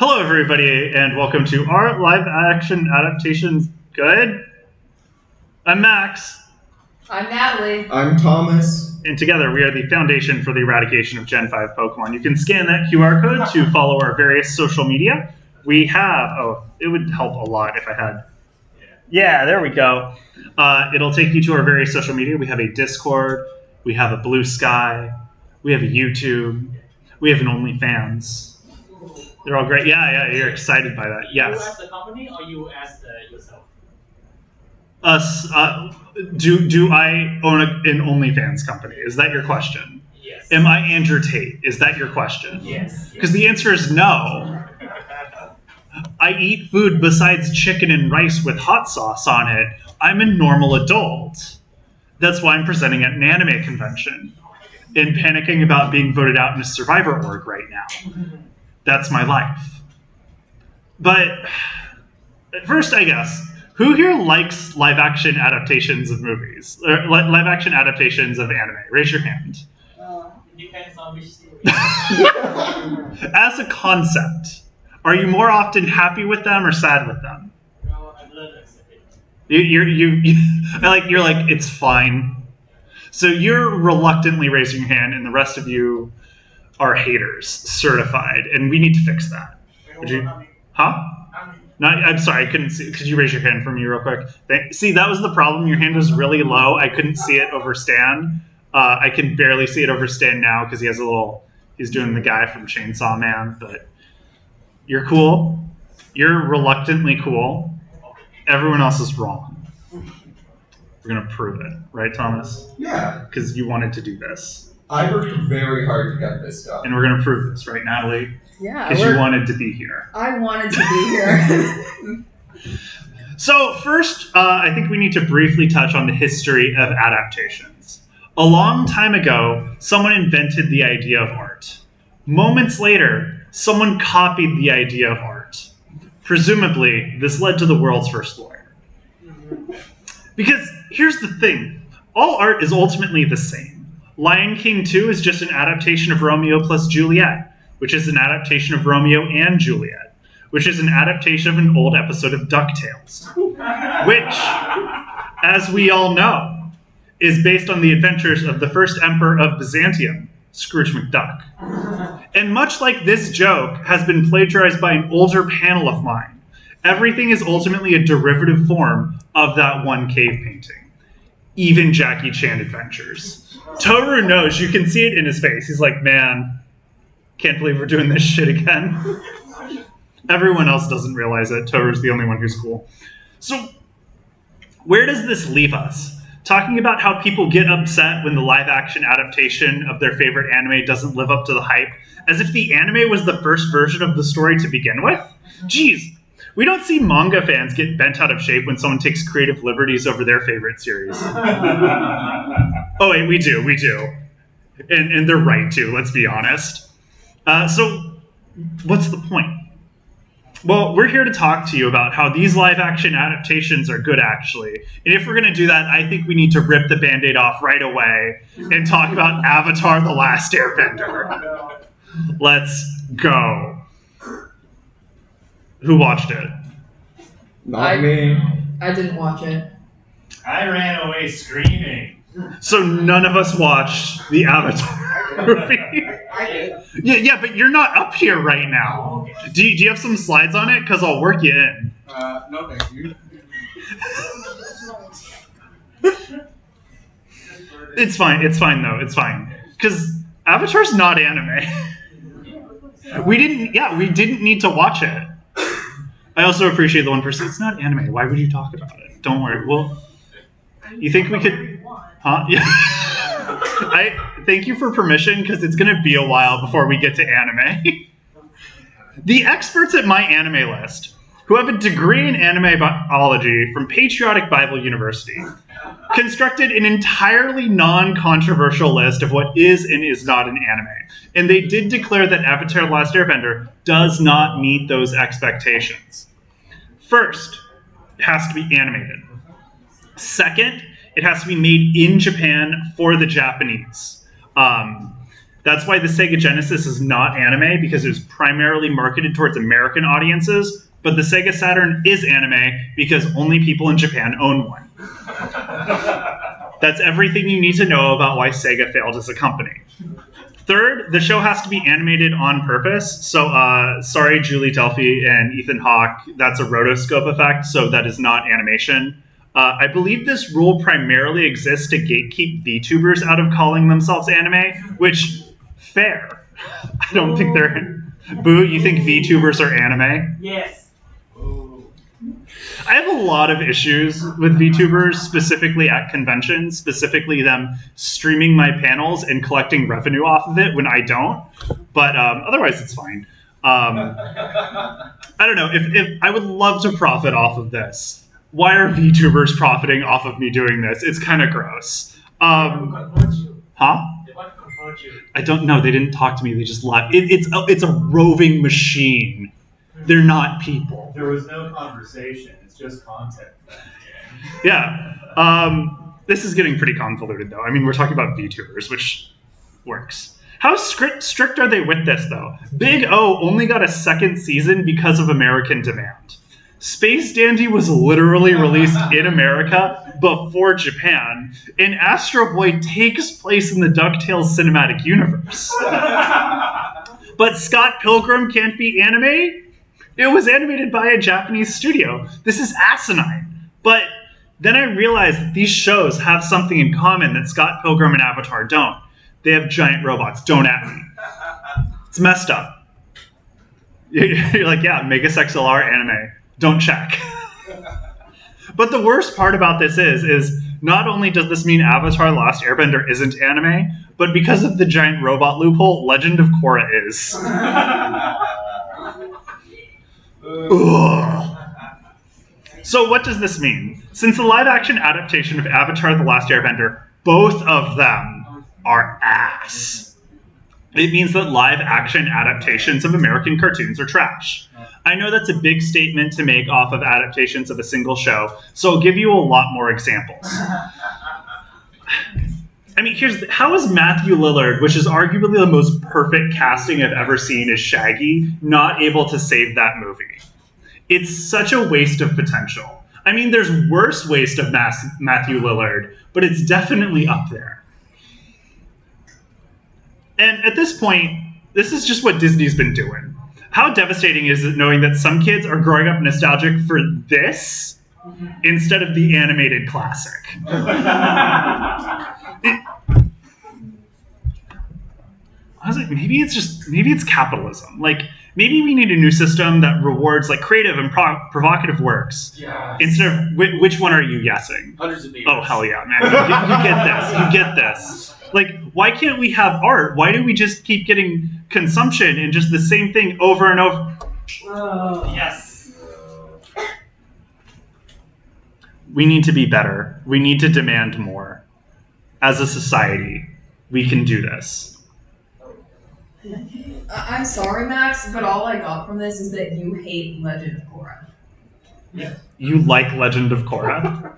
Hello, everybody, and welcome to our live-action adaptations. Good? I'm Max. I'm Natalie. I'm Thomas. And together we are the foundation for the eradication of Gen 5 Pokemon. You can scan that QR code to follow our various social media. We have, it would help a lot if I had. Yeah, there we go. It'll take you to our various social media. We have a Discord, we have a Blue Sky, we have a YouTube, we have an OnlyFans. They're all great. Yeah, you're excited by that. Yes. You as the company or you as yourself? Us. Do I own an OnlyFans company? Is that your question? Yes. Am I Andrew Tate? Is that your question? Yes. Because the answer is no. I eat food besides chicken and rice with hot sauce on it. I'm a normal adult. That's why I'm presenting at an anime convention and panicking about being voted out in a Survivor org right now. That's my life. But first, I guess, who here likes live-action adaptations of movies? Or live-action adaptations of anime? Raise your hand. It depends on which series. As a concept, are you more often happy with them or sad with them? No, I've learned to accept it. You're like, it's fine. So you're reluctantly raising your hand, and the rest of you are haters, certified, and we need to fix that. Would you? Huh? No, I'm sorry, I couldn't see. Could you raise your hand for me real quick? See, that was the problem. Your hand was really low. I couldn't see it over Stan. I can barely see it over Stan now because he has he's doing the guy from Chainsaw Man, but you're cool. You're reluctantly cool. Everyone else is wrong. We're going to prove it, right, Thomas? Yeah. Because you wanted to do this. I worked very hard to get this done. And we're going to prove this, right, Natalie? Yeah. Because you wanted to be here. I wanted to be here. So first, I think we need to briefly touch on the history of adaptations. A long time ago, someone invented the idea of art. Moments later, someone copied the idea of art. Presumably, this led to the world's first lawyer. Because here's the thing. All art is ultimately the same. Lion King 2 is just an adaptation of Romeo plus Juliet, which is an adaptation of Romeo and Juliet, which is an adaptation of an old episode of DuckTales, which, as we all know, is based on the adventures of the first emperor of Byzantium, Scrooge McDuck. And much like this joke has been plagiarized by an older panel of mine, everything is ultimately a derivative form of that one cave painting. Even Jackie Chan Adventures. Toru knows, you can see it in his face. He's like, man, can't believe we're doing this shit again. Everyone else doesn't realize it. Toru's the only one who's cool. So, where does this leave us? Talking about how people get upset when the live-action adaptation of their favorite anime doesn't live up to the hype, as if the anime was the first version of the story to begin with? Jeez, we don't see manga fans get bent out of shape when someone takes creative liberties over their favorite series. Oh wait, we do. And they're right to, let's be honest. So, what's the point? Well, we're here to talk to you about how these live-action adaptations are good, actually. And if we're going to do that, I think we need to rip the Band-Aid off right away and talk about Avatar: The Last Airbender. Let's go. Who watched it? Not me. I didn't watch it. I ran away screaming. So none of us watched the Avatar movie. I did. Yeah, but you're not up here right now. Do you have some slides on it? Because I'll work you in. No, thank you. It's fine though. It's fine. Because Avatar's not anime. We didn't need to watch it. I also appreciate the one person. It's not anime. Why would you talk about it? Don't worry. Well, you think we could? Huh? Yeah. I thank you for permission because it's going to be a while before we get to anime. The experts at my anime list, who have a degree in anime biology from Patriotic Bible University, constructed an entirely non-controversial list of what is and is not an anime. And they did declare that Avatar: The Last Airbender does not meet those expectations. First, it has to be animated. Second, it has to be made in Japan for the Japanese. That's why the Sega Genesis is not anime, because it was primarily marketed towards American audiences, but the Sega Saturn is anime because only people in Japan own one. That's everything you need to know about why Sega failed as a company. Third, the show has to be animated on purpose. So, sorry, Julie Delphi and Ethan Hawke, that's a rotoscope effect, so that is not animation. I believe this rule primarily exists to gatekeep VTubers out of calling themselves anime, which, fair. I don't think they're... Boo, you think VTubers are anime? Yes. I have a lot of issues with VTubers, specifically at conventions, specifically them streaming my panels and collecting revenue off of it when I don't. But otherwise, it's fine. I don't know. If I would love to profit off of this. Why are VTubers profiting off of me doing this? It's kind of gross. Huh? They want to convert you. I don't know. They didn't talk to me. They just left. It's a roving machine. They're not people. There was no conversation. It's just content. Yeah. This is getting pretty convoluted, though. I mean, we're talking about VTubers, which works. How strict are they with this, though? Big O only got a second season because of American demand. Space Dandy was literally released in America before Japan, and Astro Boy takes place in the DuckTales cinematic universe. But Scott Pilgrim can't be anime? It was animated by a Japanese studio. This is asinine. But then I realized that these shows have something in common that Scott Pilgrim and Avatar don't. They have giant robots. Don't at me. It's messed up. You're like, yeah, Megas XLR anime. Don't check. But the worst part about this is not only does this mean Avatar The Last Airbender isn't anime, but because of the giant robot loophole, Legend of Korra is. Ugh. So what does this mean? Since the live-action adaptation of Avatar The Last Airbender, both of them are ass. It means that live-action adaptations of American cartoons are trash. I know that's a big statement to make off of adaptations of a single show, so I'll give you a lot more examples. I mean, how is Matthew Lillard, which is arguably the most perfect casting I've ever seen as Shaggy, not able to save that movie? It's such a waste of potential. I mean, there's worse waste of Matthew Lillard, but it's definitely up there. And at this point, this is just what Disney's been doing. How devastating is it knowing that some kids are growing up nostalgic for this instead of the animated classic? Maybe it's capitalism. Like, maybe we need a new system that rewards like creative and provocative works. Yes. Instead of which one are you guessing? Hundreds of meters. Oh, hell yeah, man. You get this. Like, why can't we have art? Why do we just keep getting consumption and just the same thing over and over? Yes. We need to be better. We need to demand more. As a society, we can do this. I'm sorry, Max, but all I got from this is that you hate Legend of Korra. Yeah. You like Legend of Korra?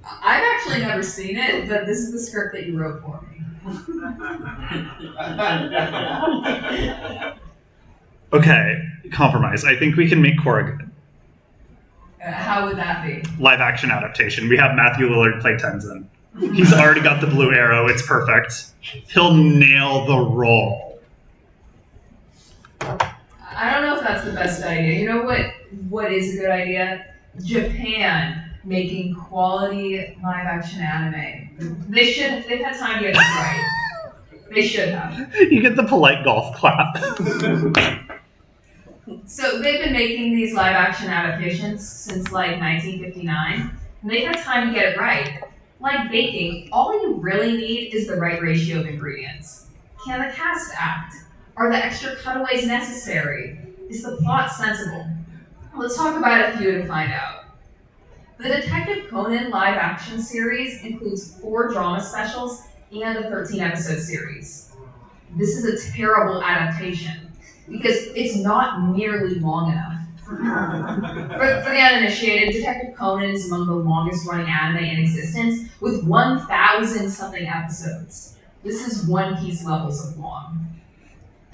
I've actually never seen it, but this is the script that you wrote for me. Okay, compromise. I think we can make Korra good. How would that be? Live action adaptation. We have Matthew Lillard play Tenzin. He's already got the blue arrow. It's perfect. He'll nail the role. I don't know if that's the best idea. You know what is a good idea? Japan making quality live action anime. They've had time to get this right. They should have. You get the polite golf clap. So they've been making these live action adaptations since like 1959, and they've had time to get it right. Like baking, all you really need is the right ratio of ingredients. Can the cast act? Are the extra cutaways necessary? Is the plot sensible? Let's talk about a few to find out. The Detective Conan live action series includes 4 drama specials and a 13-episode series. This is a terrible adaptation because it's not nearly long enough. For the uninitiated, Detective Conan is among the longest running anime in existence with 1,000 something episodes. This is One Piece levels of long.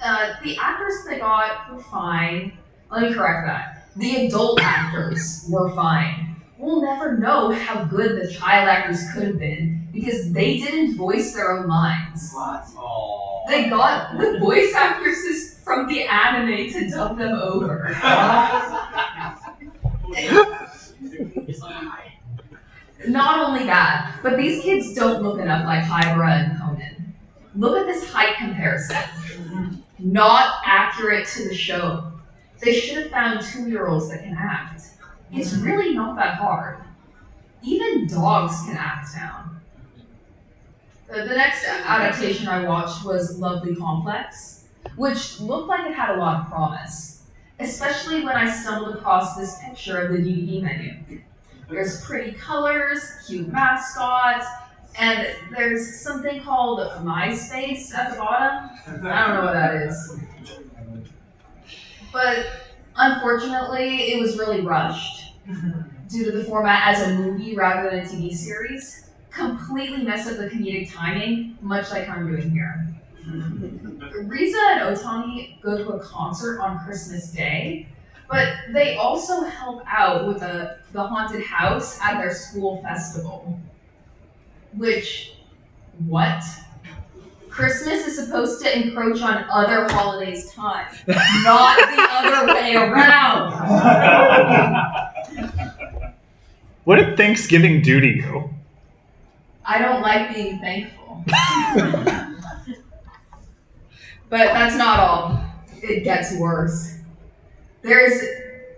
The actors they got were fine. Let me correct that. The adult actors were fine. We'll never know how good the child actors could have been because they didn't voice their own lines. Aww. They got the voice actresses from the anime to dub them over. Not only that, but these kids don't look enough like Hybra and Conan. Look at this height comparison. Not accurate to the show. They should have found 2-year-olds that can act. It's really not that hard. Even dogs can act now. The next adaptation I watched was Lovely Complex, which looked like it had a lot of promise, especially when I stumbled across this picture of the DVD menu. There's pretty colors, cute mascots, and there's something called MySpace at the bottom. I don't know what that is. But unfortunately, it was really rushed due to the format as a movie rather than a TV series. Completely messed up the comedic timing, much like I'm doing here. Riza and Otani go to a concert on Christmas Day, but they also help out with the haunted house at their school festival. Which, what? Christmas is supposed to encroach on other holidays' time, not the other way around. What did Thanksgiving do to you? I don't like being thankful. But that's not all. It gets worse. There's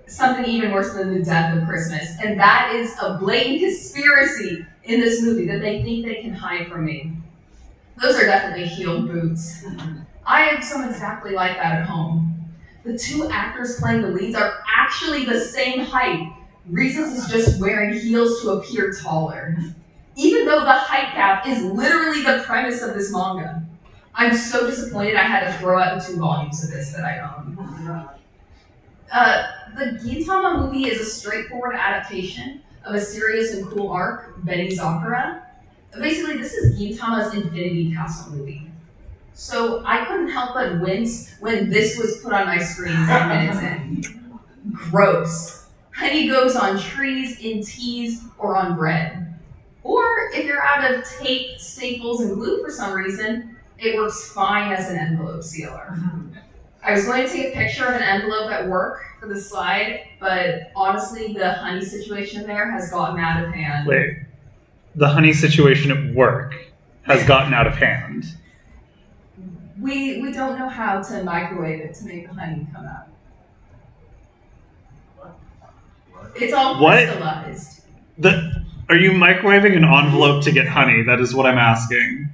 something even worse than the death of Christmas, and that is a blatant conspiracy in this movie that they think they can hide from me. Those are definitely heeled boots. I have some exactly like that at home. The 2 actors playing the leads are actually the same height. Reese's is just wearing heels to appear taller. Even though the height gap is literally the premise of this manga. I'm so disappointed I had to throw out the 2 volumes of this that I own. The Gintama movie is a straightforward adaptation of a serious and cool arc, Benny Zakura. Basically, this is Gintama's Infinity Castle movie. So I couldn't help but wince when this was put on my screen 10 minutes in. Gross. Honey goes on trees, in teas, or on bread. Or if you're out of tape, staples, and glue for some reason, it works fine as an envelope sealer. I was going to take a picture of an envelope at work for the slide, but honestly, the honey situation there has gotten out of hand. Wait, the honey situation at work has gotten out of hand. We don't know how to microwave it to make the honey come out. It's all What? crystallized. Are you microwaving an envelope to get honey? That is what I'm asking.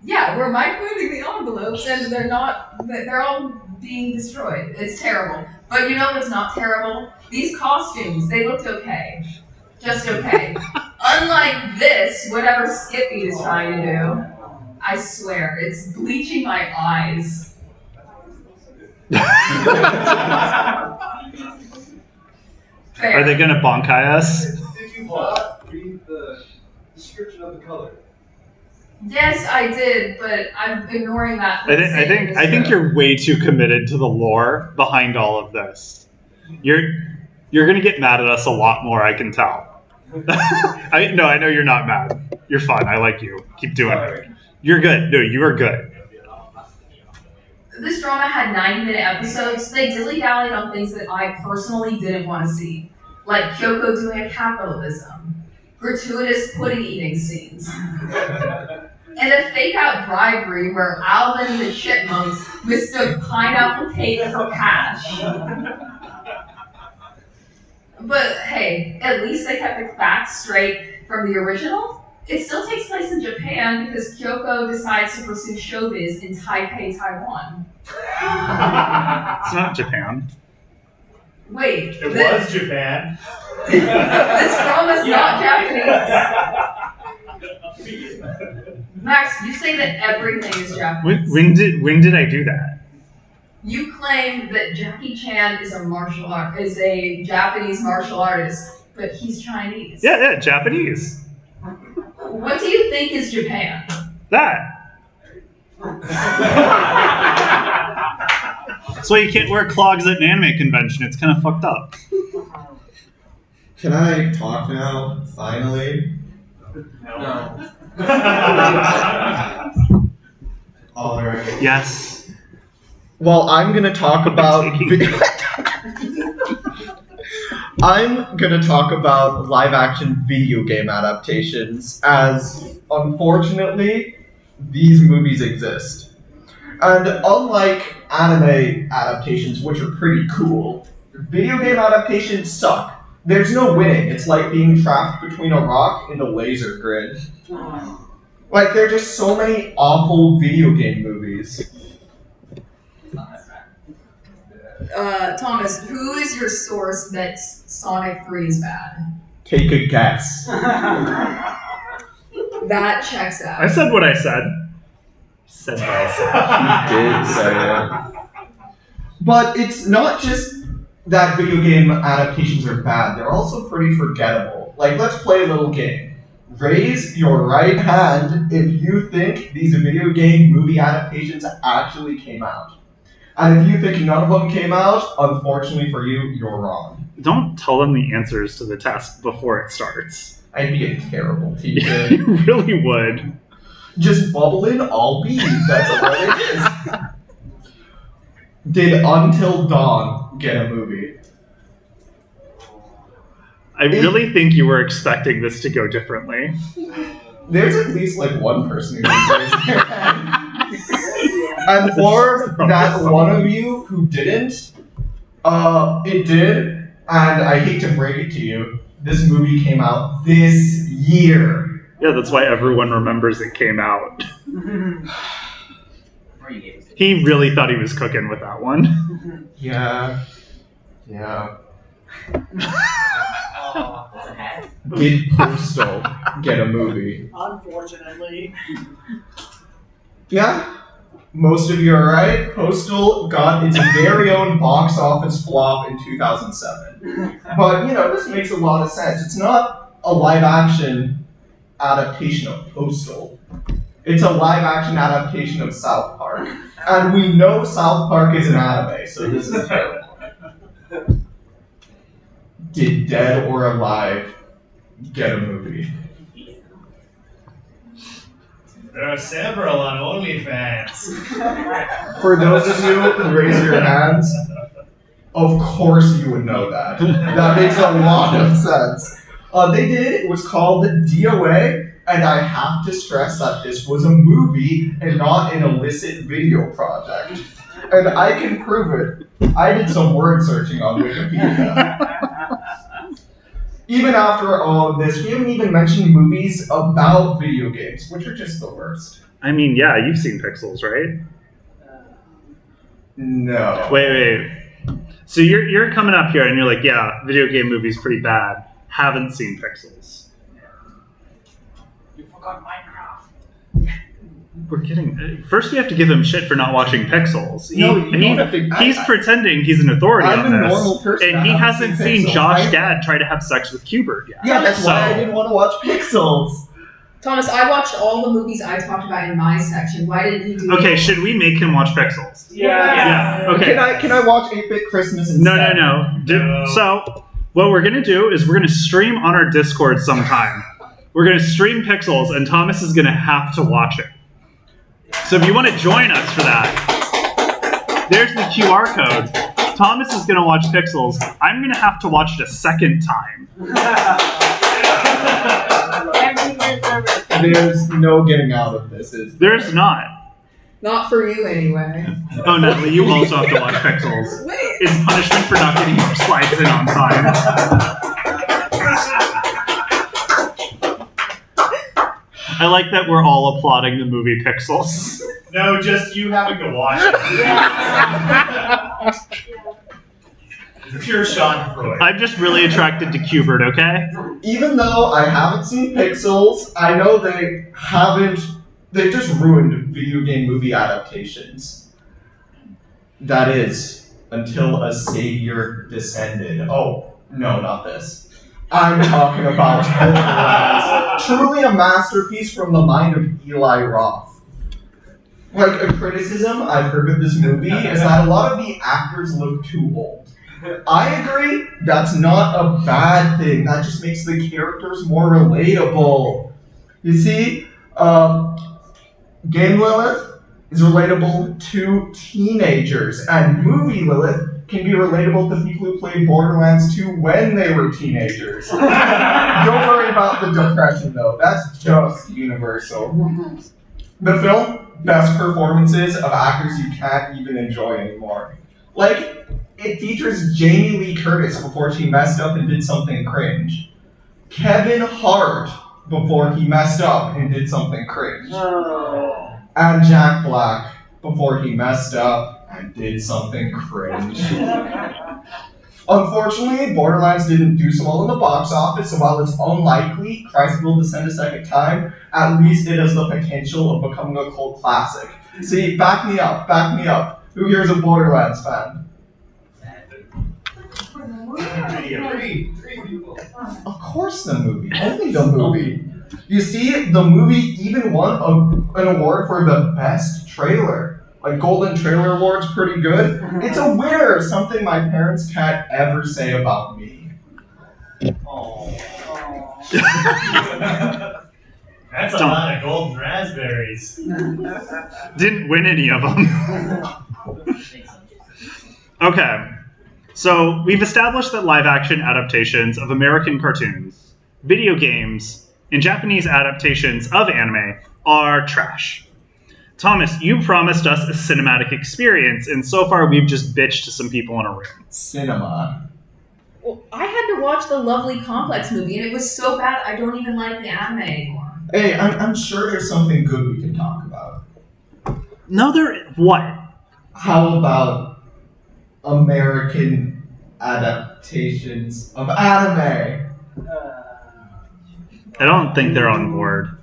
Yeah, we're microwaving the envelopes and they're all being destroyed. It's terrible. But you know what's not terrible? These costumes, they looked okay. Just okay. Unlike this, whatever Skippy is trying to do, I swear, it's bleaching my eyes. Fair. Are they gonna bonkai us? Did you read the description of the color? Yes, I did, but I'm ignoring that. for the sake of this I think joke. you're way too committed to the lore behind all of this. You're gonna get mad at us a lot more, I can tell. I know you're not mad. You're fine. I like you. Keep doing it. You're good. No, you are good. This drama had 90-minute episodes. They dilly-dallied on things that I personally didn't want to see, like Kyoko doing a capitalism, gratuitous pudding-eating scenes, and a fake-out bribery where Alvin and the Chipmunks mistook pineapple cake for cash. But hey, at least they kept the facts straight from the original. It still takes place in Japan because Kyoko decides to pursue showbiz in Taipei, Taiwan. It's not Japan. Wait, It was Japan. this drama's not Japanese. Max, you say that everything is Japanese. When did I do that? You claim that Jackie Chan is a Japanese martial artist, but he's Chinese. Yeah, Japanese. What do you think is Japan? That. That's why you can't wear clogs at an anime convention. It's kind of fucked up. Can I talk now? Finally? No. Alright. Yes. Well, I'm gonna talk about. I'm gonna talk about live-action video game adaptations, as unfortunately, these movies exist. And unlike anime adaptations, which are pretty cool, video game adaptations suck. There's no winning. It's like being trapped between a rock and a laser grid. Like, there are just so many awful video game movies. Thomas, who is your source that Sonic 3 is bad? Take a guess. That checks out. I said what I said. Said what I said. Did say it. But it's not just that video game adaptations are bad, they're also pretty forgettable. Like, let's play a little game. Raise your right hand if you think these video game movie adaptations actually came out. And if you think none of them came out, unfortunately for you, you're wrong. Don't tell them the answers to the test before it starts. I'd be a terrible teacher. You really would. Just bubble in, I'll be. That's what it is. Did Until Dawn get a movie? I really think you were expecting this to go differently. There's at least like one person who raised their hand. And for that one of you who didn't, it did, and I hate to break it to you, this movie came out this year. Yeah, that's why everyone remembers it came out. He really thought he was cooking with that one. Yeah. Did Postal get a movie? Unfortunately. Yeah. Most of you are right. Postal got its very own box office flop in 2007. But, this makes a lot of sense. It's not a live-action adaptation of Postal. It's a live-action adaptation of South Park. And we know South Park is an anime, so this is terrible. Did Dead or Alive get a movie? There are several on OnlyFans. For those of you who raise your hands, of course you would know that. That makes a lot of sense. They did. It was called DOA, and I have to stress that this was a movie and not an illicit video project. And I can prove it. I did some word searching on Wikipedia. Even after all of this, we haven't even mentioned movies about video games, which are just the worst. I mean, yeah, you've seen Pixels, right? No. Wait. So you're coming up here and you're like, yeah, video game movie's pretty bad. Haven't seen Pixels. You forgot Minecraft. We're kidding. First, we have to give him shit for not watching Pixels. He's pretending he's an authority I'm on a this, normal person. and I he haven't hasn't seen seen Pixels. Josh Gad try to have sex with Q*bert yet. Yeah, that's why I So- didn't want to watch Pixels. Thomas, I watched all the movies I talked about in my section. Why didn't you do Okay, it? should we make him watch Pixels? Yeah. Okay. Can I watch 8-Bit Christmas instead? No. So, what we're gonna do is we're gonna stream on our Discord sometime. We're gonna stream Pixels, and Thomas is gonna have to watch it. So if you want to join us for that, there's the QR code. Thomas is gonna watch Pixels. I'm gonna have to watch it a second time. There's no getting out of this. There's not. Not for you, anyway. Oh, Natalie, you also have to watch Pixels. Wait. It's punishment for not getting your slides in on time. I like that we're all applauding the movie Pixels. No, just you having to watch it. It's pure Schadenfreude. I'm just really attracted to Q*bert, okay? Even though I haven't seen Pixels, I know they just ruined video game movie adaptations. That is, until a savior descended. Oh, no, not this. I'm talking about Polaris. Truly a masterpiece from the mind of Eli Roth. Like, a criticism I've heard of this movie is that a lot of the actors look too old. I agree, that's not a bad thing. That just makes the characters more relatable. You see, Game Lilith is relatable to teenagers, and movie Lilith can be relatable to people who played Borderlands 2 when they were teenagers. Don't worry about the depression, though. That's just universal. The film, best performances of actors you can't even enjoy anymore. Like, it features Jamie Lee Curtis before she messed up and did something cringe. Kevin Hart before he messed up and did something cringe. And Jack Black before he messed up and did something cringe. Unfortunately, Borderlands didn't do so well in the box office, so while it's unlikely Christ will descend a second time, at least it has the potential of becoming a cult classic. See, back me up. Who here is a Borderlands fan? Three people. Of course the movie. Only the movie. You see, the movie even won an award for the best trailer. Like, Golden Trailer Award's pretty good. It's a winner, something my parents can't ever say about me. That's a lot of golden raspberries. Didn't win any of them. Okay, so we've established that live-action adaptations of American cartoons, video games, and Japanese adaptations of anime are trash. Thomas, you promised us a cinematic experience, and so far we've just bitched to some people in a room. Cinema. Well, I had to watch the Lovely Complex movie, and it was so bad I don't even like the anime anymore. Hey, I'm sure there's something good we can talk about. No, what? How about American adaptations of anime? I don't think they're on board.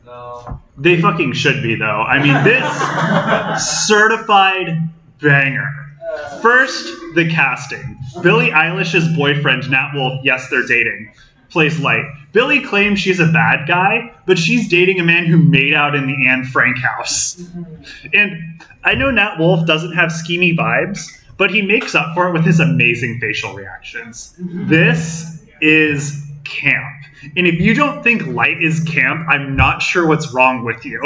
No. They fucking should be, though. I mean, this certified banger. First, the casting. Billie Eilish's boyfriend, Nat Wolff, yes, they're dating, plays Light. Billie claims she's a bad guy, but she's dating a man who made out in the Anne Frank house. And I know Nat Wolff doesn't have schemy vibes, but he makes up for it with his amazing facial reactions. This is camp. And if you don't think Light is camp, I'm not sure what's wrong with you.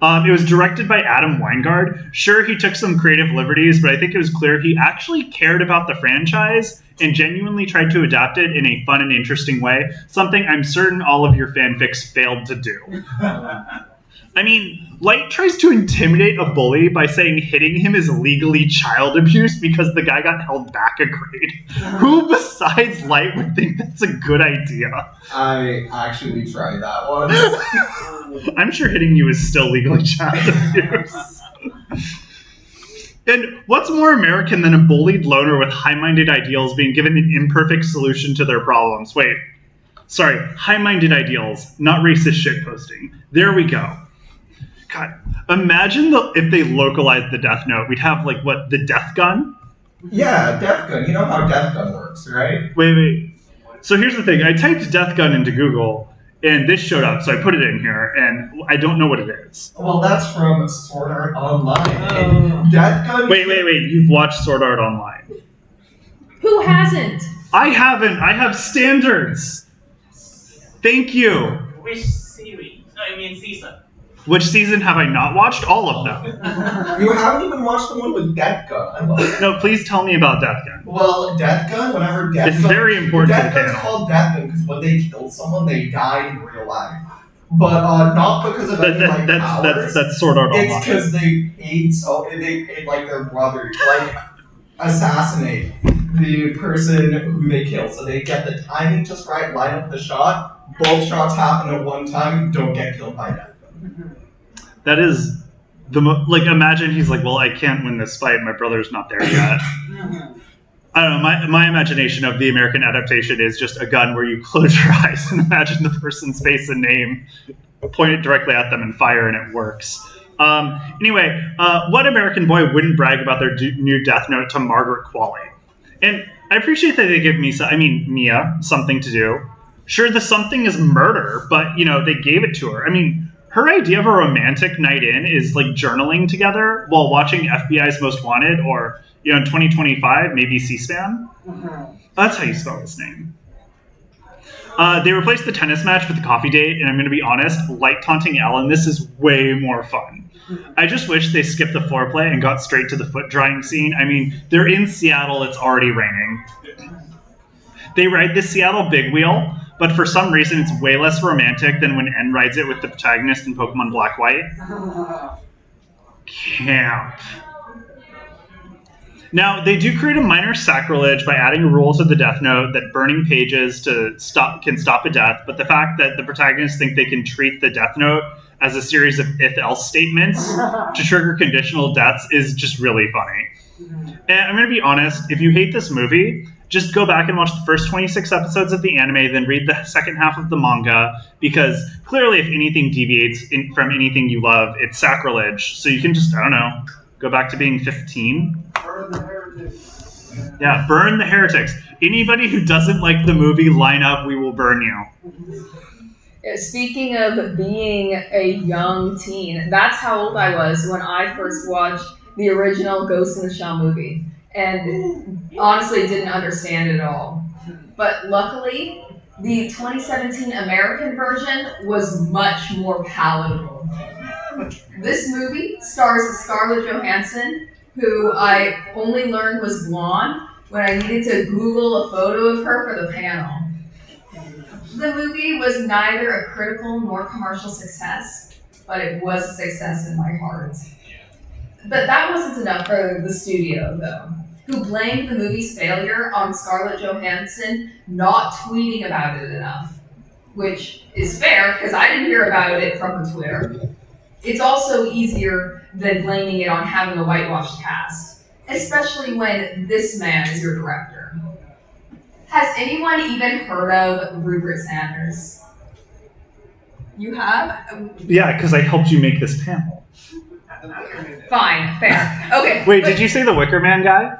It was directed by Adam Weingard. Sure, he took some creative liberties, but I think it was clear he actually cared about the franchise and genuinely tried to adapt it in a fun and interesting way, something I'm certain all of your fanfics failed to do. I mean, Light tries to intimidate a bully by saying hitting him is legally child abuse because the guy got held back a grade. Who besides Light would think that's a good idea? I actually tried that once. I'm sure hitting you is still legally child abuse. And what's more American than a bullied loner with high-minded ideals being given an imperfect solution to their problems? Wait, sorry, high-minded ideals, not racist shitposting. There we go. God, imagine if they localized the Death Note. We'd have, like, what, the Death Gun? Yeah, Death Gun. You know how Death Gun works, right? Wait. So here's the thing. I typed Death Gun into Google, and this showed up, so I put it in here, and I don't know what it is. Well, that's from Sword Art Online. Death Gun... Wait. You've watched Sword Art Online. Who hasn't? I haven't. I have standards. Thank you. Which series? I mean season. Which season have I not watched? All of them. You haven't even watched the one with Death Gun. I love it. No, please tell me about Death Gun. Well, Death Gun, whenever Death It's Gun... very important to Death the Gun's panel. called Death Gun because when they killed someone, they died in real life. But not because of any, like, powers. That's Sword Art It's Online. because they paid like their brother to like assassinate the person who they kill. So they get the timing just right, line up the shot. Both shots happen at one time. Don't get killed by Death Gun. That is like, imagine he's like, well, I can't win this fight. My brother's not there yet. I don't know. My imagination of the American adaptation is just a gun where you close your eyes and imagine the person's face and name, point it directly at them and fire, and it works. Anyway, what American boy wouldn't brag about their new Death Note to Margaret Qualley? And I appreciate that they give Mia something to do. Sure, the something is murder, but, you know, they gave it to her. I mean, her idea of a romantic night in is like journaling together while watching FBI's Most Wanted, or in 2025 maybe C-SPAN. That's how you spell his name. They replaced the tennis match with the coffee date, and I'm going to be honest, light taunting Ellen, this is way more fun. I just wish they skipped the foreplay and got straight to the foot drying scene. I mean, they're in Seattle, it's already raining. They ride the Seattle big wheel, but for some reason it's way less romantic than when N rides it with the protagonist in Pokemon Black White. Camp. Now, they do create a minor sacrilege by adding a rule to the Death Note that burning pages can stop a death, but the fact that the protagonists think they can treat the Death Note as a series of if-else statements to trigger conditional deaths is just really funny. And I'm going to be honest, if you hate this movie, just go back and watch the first 26 episodes of the anime, then read the second half of the manga, because clearly if anything deviates from anything you love, it's sacrilege. So you can just, I don't know, go back to being 15. Burn the heretics. Yeah, burn the heretics. Anybody who doesn't like the movie, line up, we will burn you. Speaking of being a young teen, that's how old I was when I first watched the original Ghost in the Shell movie. And honestly didn't understand it all. But luckily, the 2017 American version was much more palatable. This movie stars Scarlett Johansson, who I only learned was blonde when I needed to Google a photo of her for the panel. The movie was neither a critical nor commercial success, but it was a success in my heart. But that wasn't enough for the studio, though, who blamed the movie's failure on Scarlett Johansson not tweeting about it enough. Which is fair, because I didn't hear about it from her Twitter. It's also easier than blaming it on having a whitewashed cast, especially when this man is your director. Has anyone even heard of Rupert Sanders? You have? Yeah, because I helped you make this panel. Fine, fair. Okay. Wait, did you say the Wicker Man guy?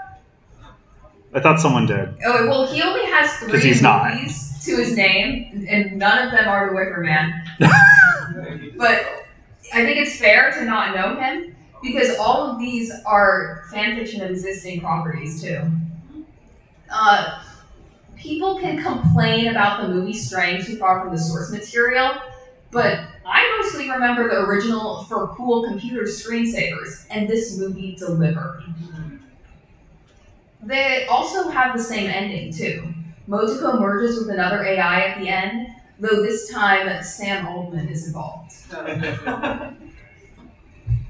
I thought someone did. Oh, well, he only has 3 'Cause he's not. movies to his name, and none of them are the Wicker Man. But I think it's fair to not know him, because all of these are fanfiction of existing properties, too. People can complain about the movie straying too far from the source material, but I mostly remember the original for cool computer screensavers, and this movie delivered. They also have the same ending, too. Motoko merges with another AI at the end, though this time Sam Altman is involved.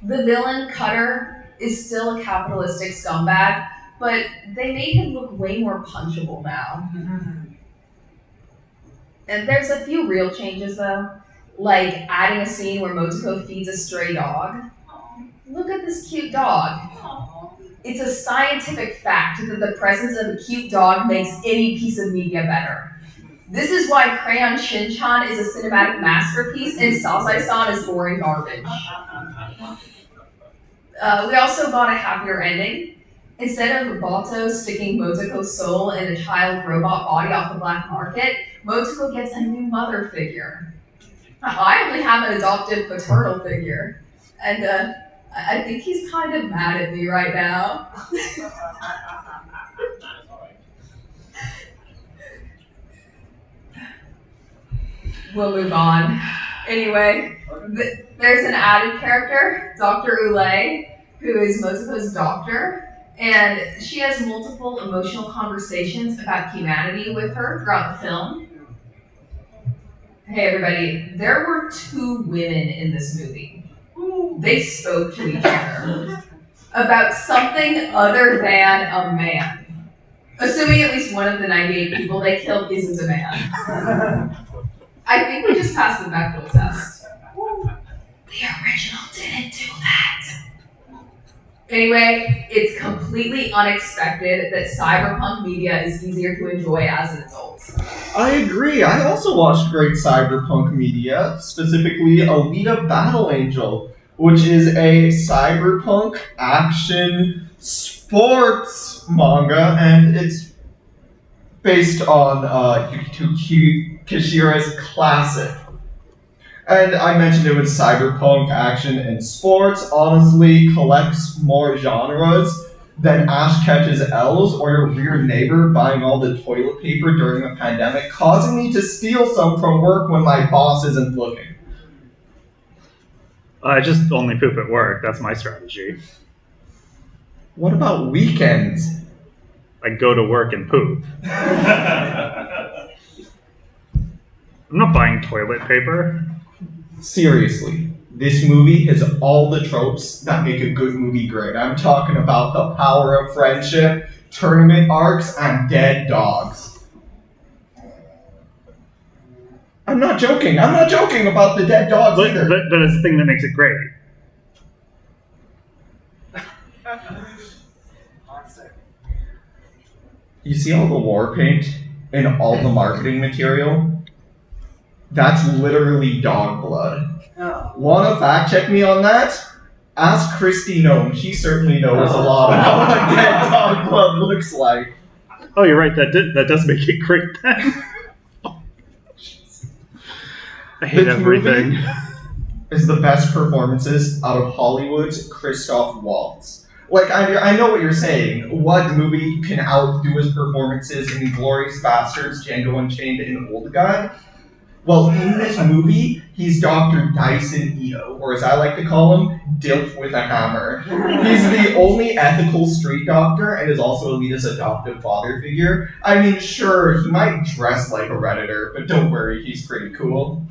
The villain, Cutter, is still a capitalistic scumbag, but they made him look way more punchable now. And there's a few real changes, though, like adding a scene where Motoko feeds a stray dog. Look at this cute dog. It's a scientific fact that the presence of a cute dog makes any piece of media better. This is why Crayon Shin-chan is a cinematic masterpiece and Sasai-san is boring garbage. We also got a happier ending. Instead of Bato sticking Motoko's soul in a child robot body off the black market, Motoko gets a new mother figure. I only have an adoptive paternal figure, and I think he's kind of mad at me right now. We'll move on. Anyway, there's an added character, Dr. Ule, who is Motoko's doctor, and she has multiple emotional conversations about humanity with her throughout the film. Hey everybody, there were 2 women in this movie. They spoke to each other about something other than a man. Assuming at least one of the 98 people they killed isn't a man. I think we just passed the Bechdel test. The original didn't do that. Anyway, it's completely unexpected that cyberpunk media is easier to enjoy as an adult. I agree. I also watched great cyberpunk media, specifically Alita Battle Angel, which is a cyberpunk action sports manga, and it's based on Yukito Kishira's classic. And I mentioned it was cyberpunk, action, and sports. Honestly, collects more genres than Ash Catches Elves or your weird neighbor buying all the toilet paper during the pandemic, causing me to steal some from work when my boss isn't looking. I just only poop at work. That's my strategy. What about weekends? I go to work and poop. I'm not buying toilet paper. Seriously, this movie has all the tropes that make a good movie great. I'm talking about the power of friendship, tournament arcs, and dead dogs. I'm not joking about the dead dogs either. But it's the thing that makes it great. You see all the war paint and all the marketing material? That's literally dog blood. Oh. Wanna fact check me on that? Ask Christy Gnome. She certainly knows a lot about what dead dog blood looks like. Oh, you're right. That does make it great then. I hate This everything. movie is the best performances out of Hollywood's Christoph Waltz. Like, I know what you're saying. What movie can outdo his performances in Inglourious Bastards, Django Unchained, and Old Guy? Well, in this movie, he's Dr. Dyson Ito, or as I like to call him, Dilf with a Hammer. He's the only ethical street doctor and is also Alita's adoptive father figure. I mean, sure, he might dress like a Redditor, but don't worry, he's pretty cool.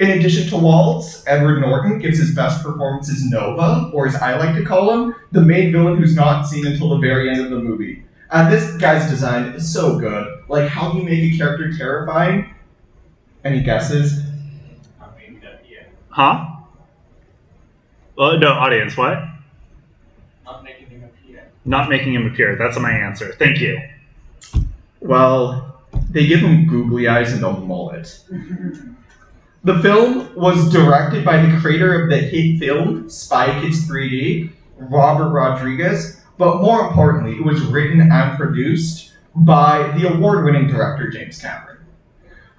In addition to Waltz, Edward Norton gives his best performance as Nova, or as I like to call him, the main villain who's not seen until the very end of the movie. This guy's design is so good. Like, how do you make a character terrifying? Any guesses? Huh? No, audience, what? Not making him appear. Not making him appear. That's my answer. Thank you. Well, they give him googly eyes and a mullet. The film was directed by the creator of the hit film Spy Kids 3D, Robert Rodriguez, but more importantly, it was written and produced by the award-winning director James Cameron.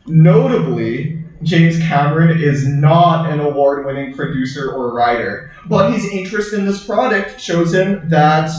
Notably, James Cameron is not an award-winning producer or writer, but his interest in this product shows him that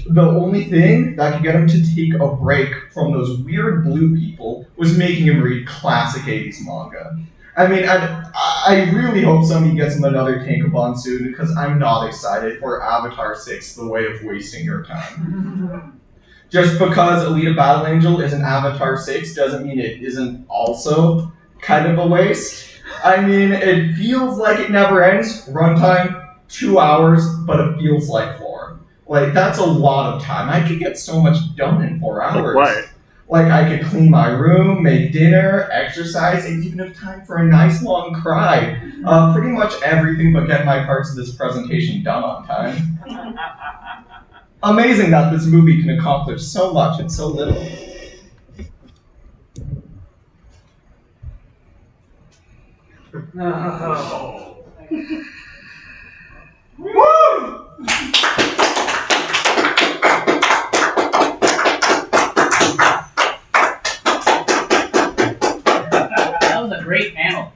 the only thing that could get him to take a break from those weird blue people was making him read classic 80s manga. I mean, I really hope somebody gets him another tankobon soon, because I'm not excited for Avatar 6, The Way of Wasting Your Time. Just because Alita Battle Angel is an Avatar 6 doesn't mean it isn't also kind of a waste. I mean, it feels like it never ends. Runtime, 2 hours, but it feels like 4. Like, that's a lot of time. I could get so much done in 4 hours. Like what? Like, I could clean my room, make dinner, exercise, and even have time for a nice long cry. Pretty much everything but get my parts of this presentation done on time. Amazing that this movie can accomplish so much in so little. No. Woo! That was a great panel.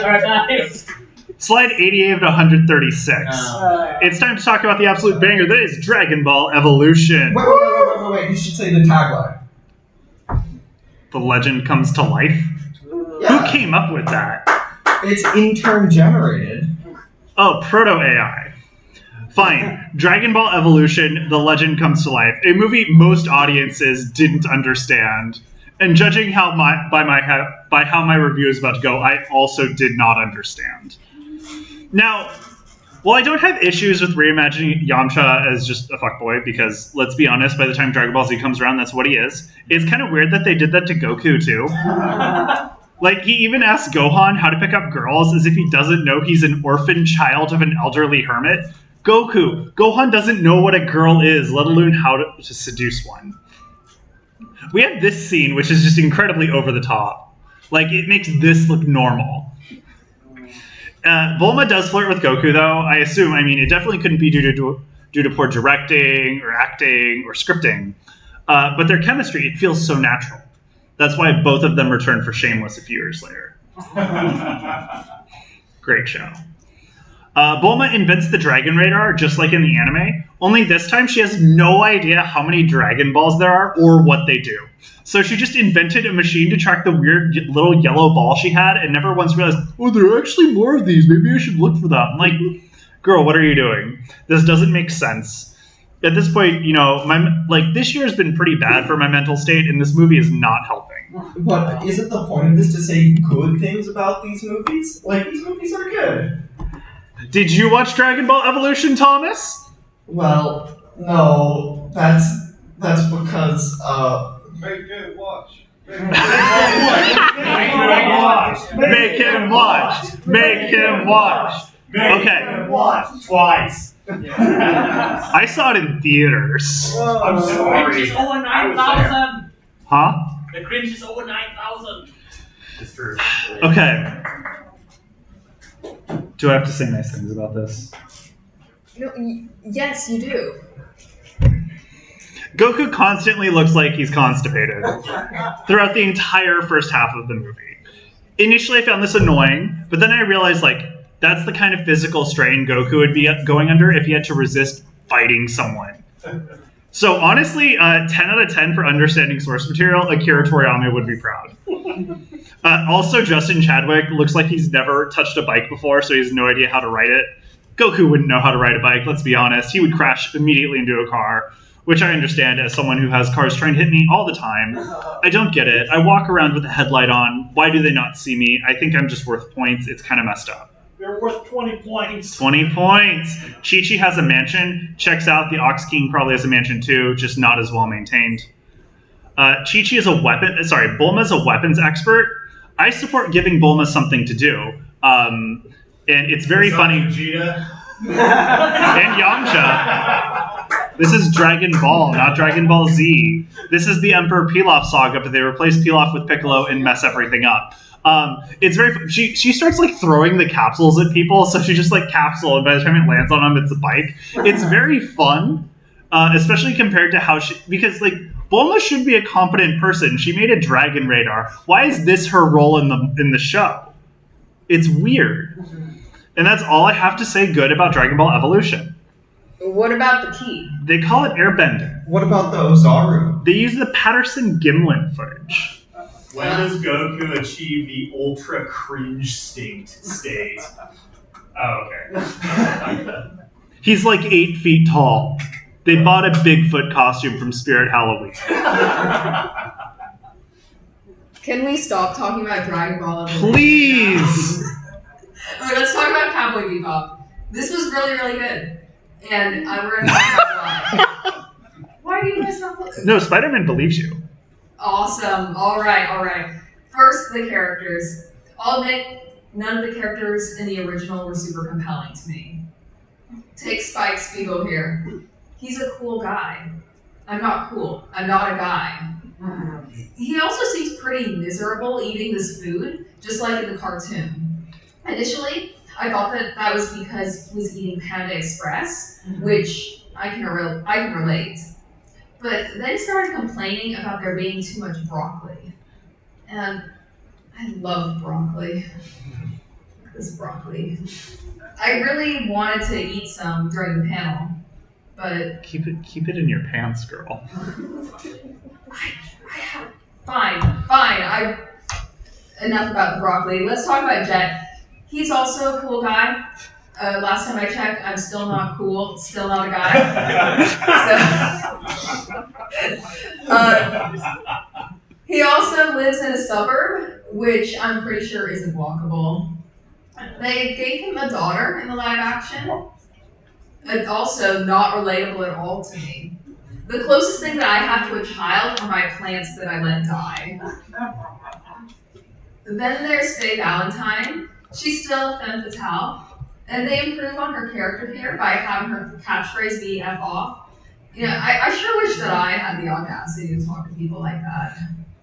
Alright, guys. Slide 88 to 136. It's time to talk about the absolute banger that is Dragon Ball Evolution. Wait, you should say the tagline. The legend comes to life. Yeah. Who came up with that? It's intern generated. Oh, Proto AI. Fine. Dragon Ball Evolution, The Legend Comes to Life. A movie most audiences didn't understand. And judging how by how my review is about to go, I also did not understand. Now, while I don't have issues with reimagining Yamcha as just a fuckboy, because let's be honest, by the time Dragon Ball Z comes around, that's what he is. It's kind of weird that they did that to Goku too. Like, he even asked Gohan how to pick up girls as if he doesn't know he's an orphan child of an elderly hermit. Gohan doesn't know what a girl is, let alone how to seduce one. We have this scene, which is just incredibly over the top. Like, it makes this look normal. Bulma does flirt with Goku, though, I assume. I mean, it definitely couldn't be due to poor directing, or acting, or scripting. But their chemistry, it feels so natural. That's why both of them returned for Shameless a few years later. Great show. Bulma invents the Dragon Radar, just like in the anime, only this time she has no idea how many Dragon Balls there are or what they do. So she just invented a machine to track the weird little yellow ball she had and never once realized, oh, there are actually more of these. Maybe I should look for them. Like, girl, what are you doing? This doesn't make sense. At this point, this year has been pretty bad for my mental state, and this movie is not helping. But isn't the point of this to say good things about these movies? Like, these movies are good. Did you watch Dragon Ball Evolution, Thomas? Well, no, that's because Make it watch. Make him watch. Make him watch. Okay. Watch twice. I saw it in theaters. I'm The sorry. cringe is over 9,000. Huh? The cringe is over 9,000. It's true. Okay. Do I have to say nice things about this? No, yes, you do. Goku constantly looks like he's constipated throughout the entire first half of the movie. Initially, I found this annoying, but then I realized, that's the kind of physical strain Goku would be going under if he had to resist fighting someone. So honestly, 10 out of 10 for understanding source material, Akira Toriyama would be proud. Also, Justin Chadwick looks like he's never touched a bike before, so he has no idea how to ride it. Goku wouldn't know how to ride a bike, let's be honest. He would crash immediately into a car, which I understand as someone who has cars trying to hit me all the time. I don't get it. I walk around with a headlight on. Why do they not see me? I think I'm just worth points. It's kind of messed up. You're worth 20 points. 20 points. Chi-Chi has a mansion. Checks out. The Ox King probably has a mansion too, just not as well maintained. Chi-Chi is Bulma's a weapons expert. I support giving Bulma something to do. And it's very funny. Vegeta. And Yamcha. This is Dragon Ball, not Dragon Ball Z. This is the Emperor Pilaf saga, but they replace Pilaf with Piccolo and mess everything up. It's very. She starts throwing the capsules at people, so she just capsule, and by the time it lands on them, it's a bike. It's very fun, especially compared to how because Bulma should be a competent person. She made a Dragon Radar. Why is this her role in the show? It's weird, and that's all I have to say good about Dragon Ball Evolution. What about the key? They call it airbending. what about the Ozaru? They use the Patterson-Gimlin footage. When does Goku achieve the ultra cringe state? Oh, okay. He's 8 feet tall. They bought a Bigfoot costume from Spirit Halloween. Can we stop talking about Dragon Ball? Please! Okay, let's talk about Cowboy Bebop. This was really, really good. And we're going to talk about why. Why do you guys not look? No, Spider-Man believes you. Awesome. All right. First, the characters. I'll admit, none of the characters in the original were super compelling to me. Take Spike Spiegel here. He's a cool guy. I'm not cool. I'm not a guy. He also seems pretty miserable eating this food, just like in the cartoon. Initially, I thought that was because he was eating Panda Express, which I can relate. But then he started complaining about there being too much broccoli. And I love broccoli. This broccoli. I really wanted to eat some during the panel, but Keep it in your pants, girl. Fine. Enough about the broccoli. Let's talk about Jet. He's also a cool guy. Last time I checked, I'm still not cool. Still not a guy. He also lives in a suburb, which I'm pretty sure isn't walkable. They gave him a daughter in the live action. It's also not relatable at all to me. The closest thing that I have to a child are my plants that I let die. Then there's Faye Valentine. She's still a femme fatale. And they improve on her character here by having her catchphrase be F off. I sure wish that I had the audacity to talk to people like that.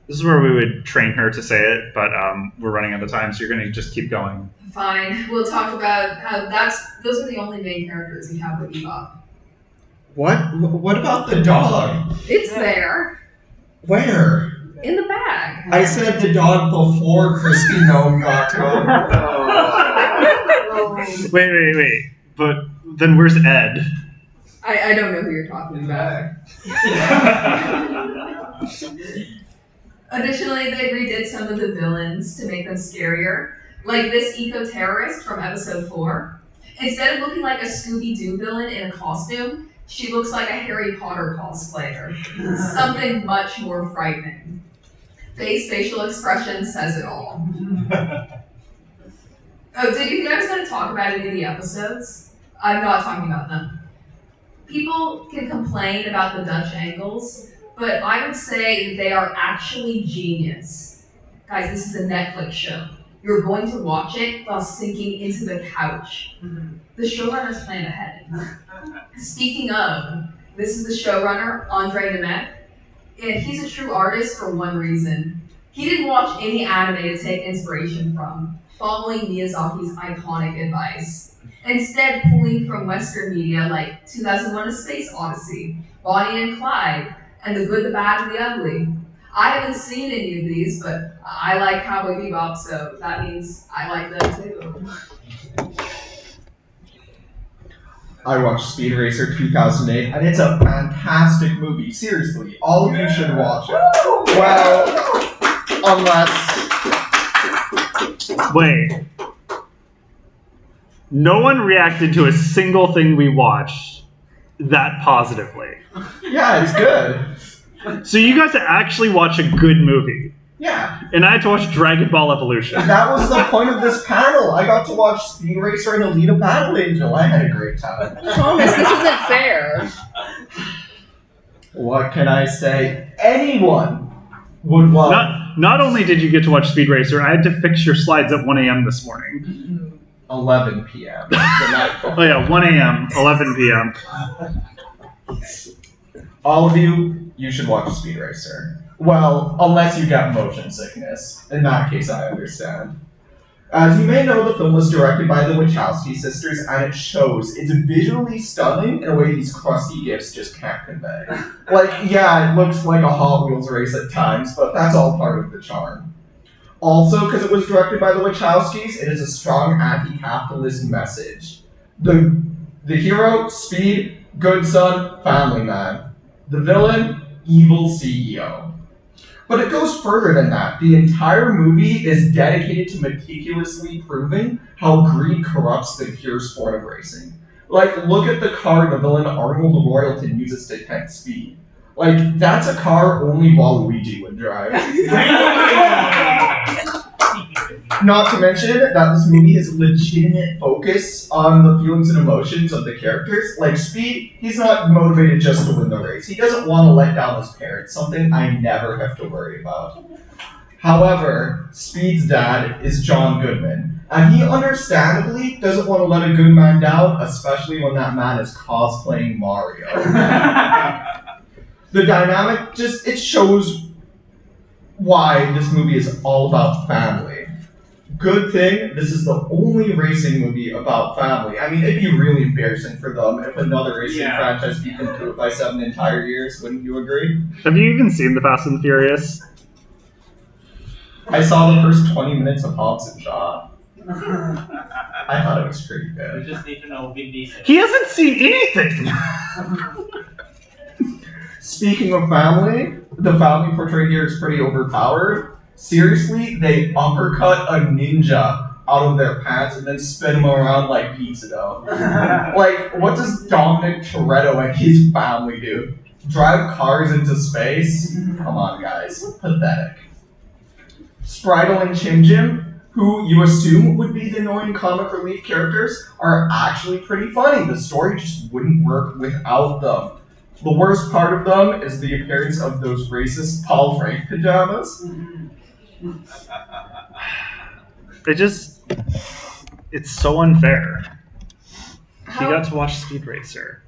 This is where we would train her to say it, but we're running out of time, so you're going to just keep going. Fine. We'll talk about how those are the only main characters in Cowboy Bebop. What about the dog? It's there. Where? In the bag. I said the dog before Crispy Gnome got to him. Wait. But then where's Ed? I don't know who you're talking about. Additionally, they redid some of the villains to make them scarier. Like this eco-terrorist from episode 4. Instead of looking like a Scooby-Doo villain in a costume, she looks like a Harry Potter cosplayer. Something much more frightening. Facial expression says it all. Oh, did you guys want to talk about any of the episodes? I'm not talking about them. People can complain about the Dutch angles, but I would say they are actually genius. Guys, this is a Netflix show. You're going to watch it while sinking into the couch. The showrunners planned ahead. Speaking of, this is the showrunner, Andre Nemeth, and he's a true artist for one reason. He didn't watch any anime to take inspiration from, following Miyazaki's iconic advice. Instead, pulling from Western media like 2001: A Space Odyssey, Bonnie and Clyde, and The Good, the Bad, and the Ugly. I haven't seen any of these, but I like Cowboy Bebop, so that means I like them too. I watched Speed Racer 2008, and it's a fantastic movie. Seriously, all of you should watch it. Well, unless... Wait. No one reacted to a single thing we watched that positively. Yeah, it's good. So you got to actually watch a good movie. Yeah. And I had to watch Dragon Ball Evolution. That was the point of this panel. I got to watch Speed Racer and Alita Battle Angel. I had a great time. Thomas, this isn't fair. What can I say? Anyone would love... Not only did you get to watch Speed Racer, I had to fix your slides at 1 a.m. this morning. 11 p.m. the night before. Oh yeah, 1 a.m., 11 p.m. All of you, you should watch Speed Racer. Well, unless you get motion sickness. In that case, I understand. As you may know, the film was directed by the Wachowski sisters, and it shows. It's visually stunning in a way these crusty gifs just can't convey. Like, yeah, it looks like a Hot Wheels race at times, but that's all part of the charm. Also, because it was directed by the Wachowskis, it is a strong anti-capitalist message. The hero, Speed, good son, family man. The villain, evil CEO. But it goes further than that. The entire movie is dedicated to meticulously proving how greed corrupts the pure sport of racing. Like, look at the car the villain Arnold Royalton uses to tempt Speed. Like, that's a car only Waluigi would drive. Not to mention that this movie has legitimate focus on the feelings and emotions of the characters. Like Speed, he's not motivated just to win the race. He doesn't want to let down his parents, something I never have to worry about. However, Speed's dad is John Goodman, and he understandably doesn't want to let a good man down, especially when that man is cosplaying Mario. The dynamic it shows why this movie is all about family. Good thing, this is the only racing movie about family. I mean, it'd be really embarrassing for them if another racing franchise beat them to it by 7 entire years, wouldn't you agree? Have you even seen The Fast and the Furious? I saw the first 20 minutes of Hobbs and Shaw. I thought it was pretty We good. just need to know Vin Diesel. He hasn't seen anything! Speaking of family, the family portrayed here is pretty overpowered. Seriously, they uppercut a ninja out of their pants and then spin him around like pizza dough. Like, what does Dominic Toretto and his family do? Drive cars into space? Come on, guys. Pathetic. Spritle and Chim Jim, who you assume would be the annoying comic relief characters, are actually pretty funny. The story just wouldn't work without them. The worst part of them is the appearance of those racist Paul Frank pajamas. It's so unfair. He got to watch Speed Racer.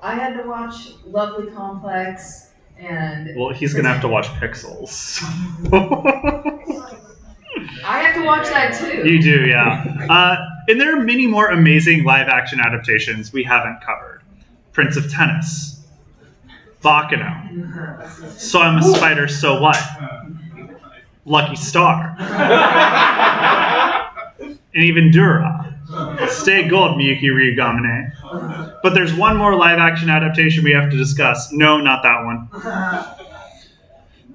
I had to watch Lovely Complex and... Well, he's gonna have to watch Pixels. I have to watch that too. You do, yeah. And there are many more amazing live-action adaptations we haven't covered. Prince of Tennis, Bakano. So I'm a spider, so what? Lucky Star. And even Dura. Stay gold, Miyuki Ryugamine. But there's one more live-action adaptation we have to discuss. No, not that one.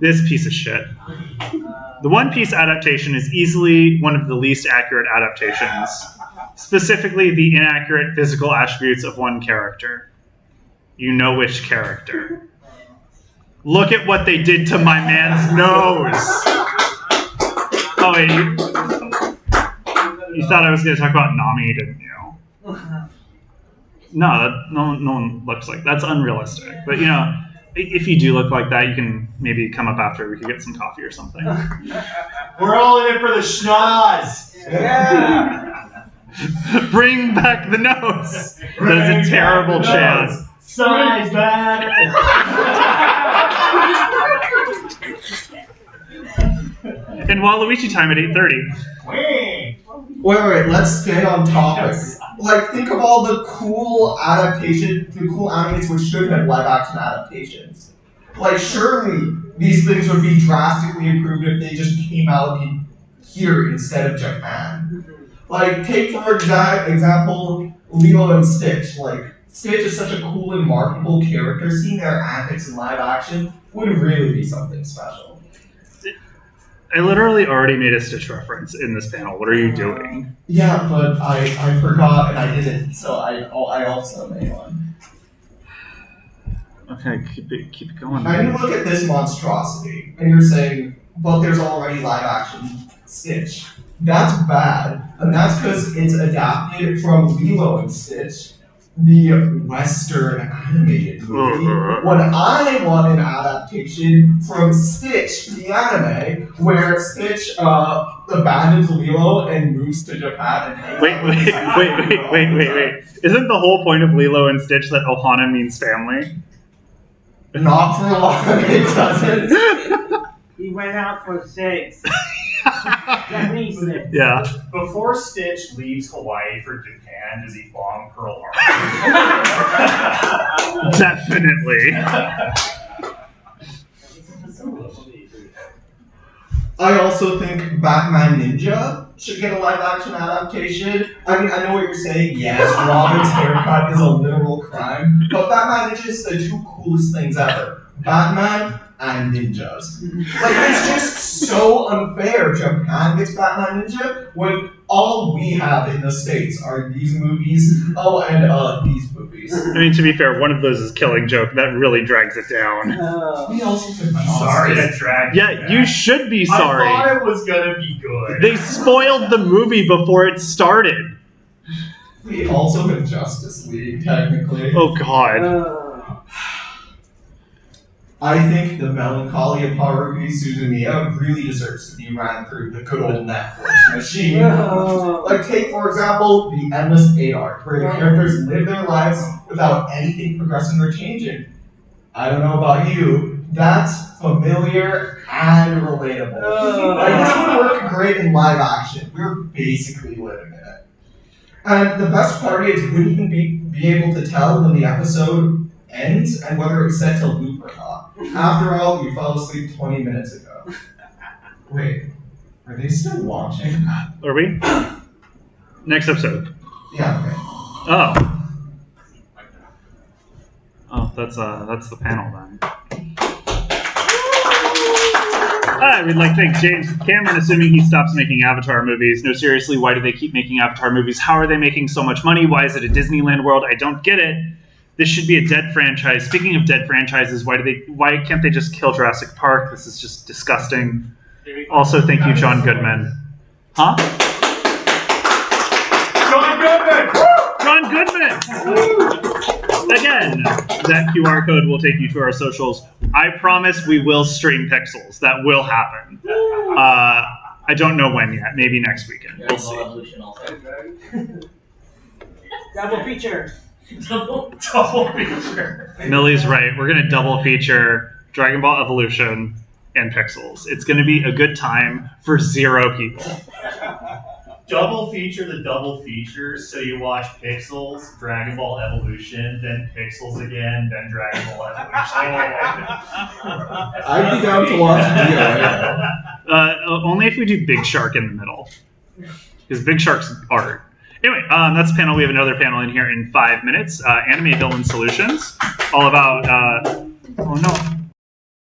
This piece of shit. The One Piece adaptation is easily one of the least accurate adaptations. Specifically, the inaccurate physical attributes of one character. You know which character. Look at what they did to my man's nose! Oh, wait. You thought I was going to talk about Nami, didn't you? No, no one looks like that's unrealistic. But, you know, if you do look like that, you can maybe come up after. We could get some coffee or something. We're all in it for the schnoz. Yeah. Bring back the nose. That is a terrible chant. Size back. And Waluigi time at 8:30. Wait, let's stay on topic. Like, think of all the cool animes which should have live action adaptations. Like, surely these things would be drastically improved if they just came out here instead of Japan. Like, take for example, Lilo and Stitch. Like, Stitch is such a cool and marketable character. Seeing their antics in live action would really be something special. I literally already made a Stitch reference in this panel. What are you doing? Yeah, but I forgot and I didn't, so I also made one. Okay, keep it going. Now you look at this monstrosity, and you're saying, but there's already live action Stitch. That's bad, and that's because it's adapted from Lilo and Stitch, the Western animated movie. When I want an adaptation from Stitch, the anime, where Stitch abandons Lilo and moves to Japan and hangs out with his Wait. Isn't the whole point of Lilo and Stitch that Ohana means family? Not for long, it doesn't. He went out for 6. Japanese 6. Yeah. Before Stitch leaves Hawaii for Japan, does he bomb Pearl Harbor? Definitely. I also think Batman Ninja should get a live action adaptation. I mean, I know what you're saying. Yes, Robin's haircut is a literal crime, but Batman Ninja is the two coolest things ever. Batman and ninjas. Like, it's just so unfair. Japan gets Batman Ninja when all we have in the States are these movies. Oh, and these movies. I mean, to be fair, one of those is Killing Joke. That really drags it down. We also took Sorry to drag you Yeah, back. you should be I sorry. thought it was gonna be good. They spoiled the movie before it started. We also have Justice League, technically. Oh, God. I think the melancholy of Haruhi Suzumiya really deserves to be ran through the good old Netflix machine. Like, take, for example, the Endless 8 arc, where the characters live their lives without anything progressing or changing. I don't know about you, that's familiar and relatable. Like, this would work great in live action. We're basically living in it. And the best part is, we wouldn't even be able to tell when the episode ends and whether it's set to loop or not. After all, you fell asleep 20 minutes ago. Wait, are they still watching? Are we? Next episode. Yeah, okay. Oh. Oh, that's the panel then. Hi, we'd like to thank James Cameron, assuming he stops making Avatar movies. No, seriously, why do they keep making Avatar movies? How are they making so much money? Why is it a Disneyland world? I don't get it. This should be a dead franchise. Speaking of dead franchises, why can't they just kill Jurassic Park? This is just disgusting. Also, thank you, John Goodman. Huh? John Goodman! Again, that QR code will take you to our socials. I promise we will stream Pixels. That will happen. I don't know when yet. Maybe next weekend. We'll see. Double feature. Double feature. Millie's right. We're going to double feature Dragon Ball Evolution and Pixels. It's going to be a good time for 0 people. double feature the double features. So you watch Pixels, Dragon Ball Evolution, then Pixels again, then Dragon Ball Evolution. I'd be down to watch Dio right now. Only if we do Big Shark in the middle, because Big Shark's art. Anyway, that's the panel. We have another panel in here in 5 minutes. Anime Villain Solutions, all about. Oh no.